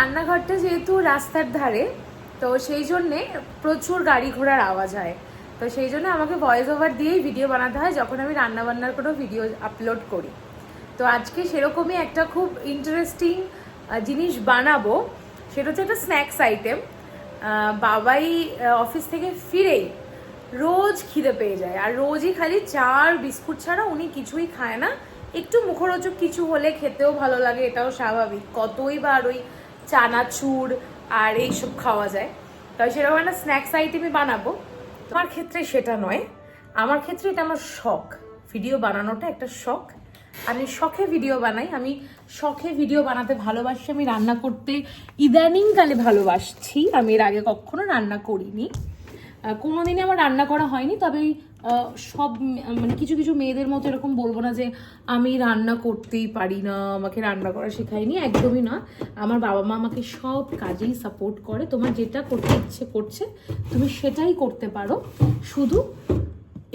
রান্নাঘরটা যেহেতু রাস্তার ধারে, তো সেই জন্যে প্রচুর গাড়ি ঘোড়ার আওয়াজ হয়। তো সেই জন্য আমাকে ভয়েস ওভার দিয়েই ভিডিও বানাতে হয় যখন আমি রান্নাবান্নার কোনো ভিডিও আপলোড করি। তো আজকে সেরকমই একটা খুব ইন্টারেস্টিং জিনিস বানাবো, সেটা হচ্ছে একটা স্ন্যাক্স আইটেম। বাবাই অফিস থেকে ফিরেই রোজ খিদে পেয়ে যায়, আর রোজই খালি চা আর বিস্কুট ছাড়া উনি কিছুই খায় না। একটু মুখরোচক কিছু হলে খেতেও ভালো লাগে, এটাও স্বাভাবিক। কতই বা আর ওই চানাচুর আর এইসব খাওয়া যায়। তাই সেরকম একটা স্ন্যাক্স আইটেমই বানাবো। তোমার ক্ষেত্রে সেটা নয়, আমার ক্ষেত্রে এটা আমার শখ। ভিডিও বানানোটা একটা শখ। আমি শখে ভিডিও বানাই, আমি শখে ভিডিও বানাতে ভালোবাসি। আমি রান্না করতে ইদানিংকালে ভালোবাসছি, আমি এর আগে কখনো রান্না করিনি। কোনোদিনই আমার রান্না করা হয়নি। তবে সব মানে কিছু কিছু মেয়েদের মতো এরকম বলবো না যে আমি রান্না করতেই পারি না, আমাকে রান্না করা শেখায়নি, একদমই না। আমার বাবা মা আমাকে সব কাজেই সাপোর্ট করে। তোমার যেটা করতে ইচ্ছে করছে তুমি সেটাই করতে পারো, শুধু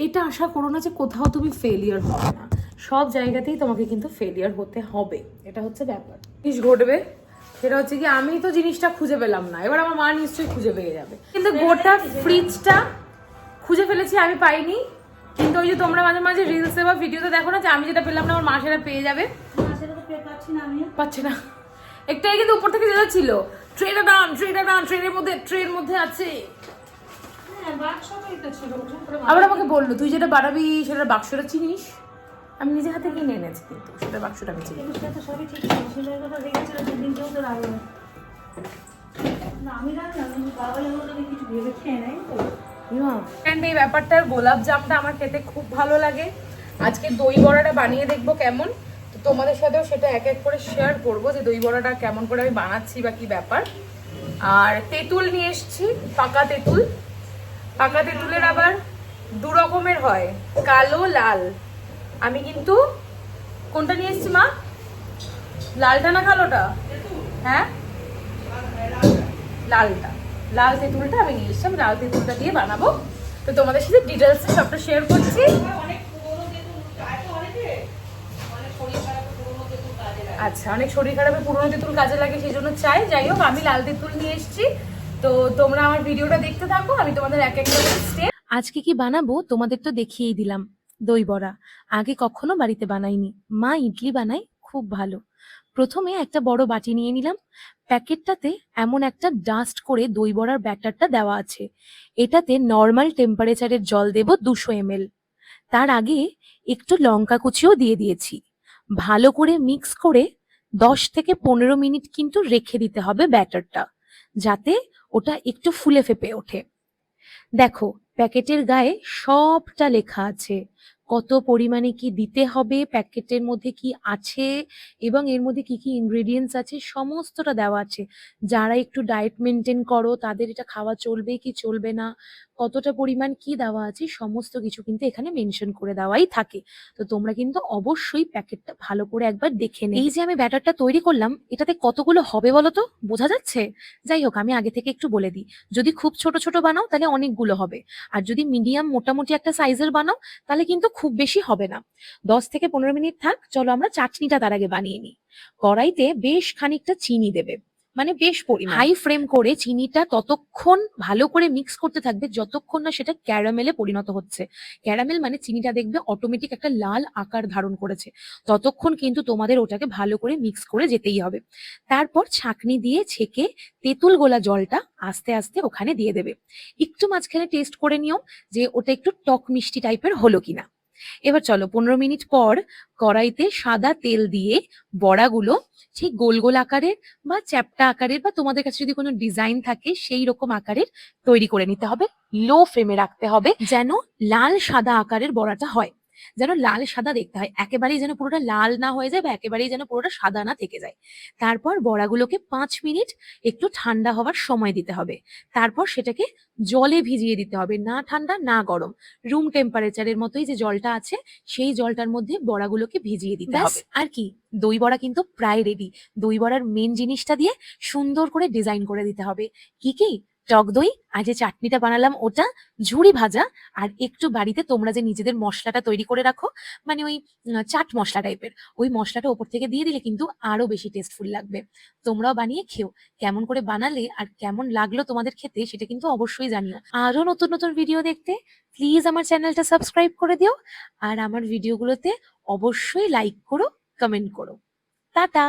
এটা আশা করো না যে কোথাও তুমি ফেলিয়ার হবে না। সব জায়গাতেই তোমাকে কিন্তু ফেলিয়ার হতে হবে, এটা হচ্ছে ব্যাপার। জিনিস ঘটবে সেটা হচ্ছে কি, আমি তো জিনিসটা খুঁজে পেলাম না, এবার আমার মা নিশ্চয়ই খুঁজে পেয়ে যাবে। কিন্তু গোটা ফ্রিজটা খুঁজে ফেলেছি, আমি পাইনি। কিন্তু ওই যে তোমরা মাঝে মাঝে রিলসে বা ভিডিওতে দেখো না যে আমি যেটা পেলাম না আমার মা সেটা পেয়ে যাবে। পাচ্ছে না, একটাই কিন্তু উপর থেকে যেটা ছিল ট্রেটা ডান, ট্রেনের মধ্যে আছে। আবার আমাকে বললো তুই যেটা বানাবি সেটা বাক্সটা চিনিস। আমি নিজে হাতে কিনে এনেছি, কিন্তু সেটা বাক্সটা আমি চিনি। এই ব্যাপারটার গোলাপ জামটা আমার খেতে খুব ভালো লাগে। আজকে দই বড়াটা বানিয়ে দেখবো কেমন, তো তোমাদের সাথেও সেটা এক এক করে শেয়ার করবো যে দই বড়াটা কেমন করে আমি বানাচ্ছি বা কি ব্যাপার। আর তেঁতুল নিয়ে এসছি, পাকা তেঁতুল। পাকা তেঁতুলের আবার দু রকমের হয়, কালো লাল। আমি কিন্তু কোনটা নিয়ে এসছি মা, লালটা না কালোটা? হ্যাঁ লালটা, লাল তেঁতুলটা আমি নিয়ে এসছি। আমি লাল তেঁতুলটা দিয়ে বানাবো, তো তোমাদের সাথে ডিটেলসে সবটা শেয়ার করছি। আচ্ছা, অনেক শরীর খারাপে পুরোনো তেঁতুল কাজে লাগে, সেই জন্য চাই। যাই হোক, আমি লাল তেঁতুল নিয়ে এসছি। তো তোমরা আমার ভিডিওটা দেখতে থাকো, আমি তোমাদের এক এক করে স্টেপ। আজকে কি বানাবো তোমাদের তো দেখিয়েই দিলাম, দই বড়া। আগে কখনো বাড়িতে বানাইনি, মা ইডলি বানায় খুব ভালো। প্রথমে একটা বড় বাটি নিয়ে নিলাম। প্যাকেটটাতে এমন একটা ডাস্ট করে দই বড়ার ব্যাটারটা দেওয়া আছে। এটাতে নর্মাল টেম্পারেচারের জল দেব 200 ml। তার আগে একটু লঙ্কা কুচিও দিয়ে দিয়েছি। ভালো করে মিক্স করে 10 থেকে 15 মিনিট কিন্তু রেখে দিতে হবে ব্যাটারটা, যাতে ওটা একটু ফুলে ফেপে ওঠে। দেখো, প্যাকেটের গায়ে সবটা লেখা আছে, কত পরিমাণে কি দিতে হবে, প্যাকেটের মধ্যে কি আছে এবং এর মধ্যে কি কি ইনগ্রেডিয়েন্টস আছে সমস্তটা দেওয়া আছে। যারা একটু ডায়েট মেনটেন করো তাদের এটা খাওয়া চলবে কি চলবে না, কতটা পরিমাণ কি দেওয়া আছে সমস্ত কিছু কিন্তু এখানে মেনশন করে দেওয়াই থাকে। তো তোমরা কিন্তু অবশ্যই প্যাকেটটা ভালো করে একবার দেখে নেবে। এই যে আমি ব্যাটারটা তৈরি করলাম, এটাতে কতগুলো হবে বলো তো, বোঝা যাচ্ছে? যাই হোক, আমি আগে থেকে একটু বলে দিই, যদি খুব ছোট ছোট বানাও তাহলে অনেকগুলো হবে, আর যদি মিডিয়াম মোটামুটি একটা সাইজের বানাও তাহলে কিন্তু খুব বেশি হবে না। 10 থেকে 15 মিনিট থাক, চলো আমরা চাটনিটা তার আগে বানিয়ে নিই। কড়াইতে বেশ খানিকটা চিনি দেবে, মানে বেশ পরিমাণ। হাই ফ্লেম করে চিনিটা ততক্ষণ ভালো করে মিক্স করতে থাকবে যতক্ষণ না সেটা ক্যারামেলে পরিণত হচ্ছে। ক্যারামেল মানে চিনিটা দেখবে অটোমেটিক একটা লাল আকার ধারণ করেছে, ততক্ষণ কিন্তু তোমাদের ওটাকে ভালো করে মিক্স করে যেতেই হবে। তারপর ছাঁকনি দিয়ে ছেঁকে তেঁতুল গোলা জলটা আস্তে আস্তে ওখানে দিয়ে দেবে। একটু মাঝখানে টেস্ট করে নিও যে ওটা একটু টক মিষ্টি টাইপের হলো কিনা। এবার চলো, 15 মিনিট পর কড়াইতে সাদা তেল দিয়ে বড়াগুলো ঠিক গোল গোল আকারের বা চ্যাপ্টা আকারের বা তোমাদের কাছে যদি কোনো ডিজাইন থাকে সেই রকম আকারের তৈরি করে নিতে হবে। লো ফ্লেমে রাখতে হবে, যেন লাল সাদা আকারের বড়াটা হয়, যেন লাল সাদা দেখতে হয়, একেবারেই যেন পুরোটা লাল না হয়ে যায় বা একেবারেই যেন পুরোটা সাদা না থেকে যায়। তারপর বড়াগুলোকে 5 মিনিট একটু ঠান্ডা হওয়ার সময় দিতে হবে। তারপর সেটাকে জলে ভিজিয়ে দিতে হবে, না ঠান্ডা না গরম, রুম টেম্পারেচারের মতোই যে জলটা আছে সেই জলটার মধ্যে বড়াগুলোকে ভিজিয়ে দিতে হবে। আর কি, দই বড়া কিন্তু প্রায় রেডি। দই বড়ার মেন জিনিসটা দিয়ে সুন্দর করে ডিজাইন করে দিতে হবে। কি কি? টক দই, আর যে চাটনিটা বানালাম ওটা, ঝুড়ি ভাজা, আর একটু বাড়িতে তোমরা যে নিজেদের মশলাটা তৈরি করে রাখো, মানে ওই চাট মশলা টাইপের, ওই মশলাটা ওপর থেকে দিয়ে দিলে কিন্তু আরো বেশি টেস্টফুল লাগবে। তোমরাও বানিয়ে খেও। কেমন করে বানালে আর কেমন লাগলো তোমাদের খেতে সেটা কিন্তু অবশ্যই জানিও। আরো নতুন নতুন ভিডিও দেখতে প্লিজ আমার চ্যানেলটা সাবস্ক্রাইব করে দিও, আর আমার ভিডিওগুলোতে অবশ্যই লাইক করো, কমেন্ট করো। টাটা।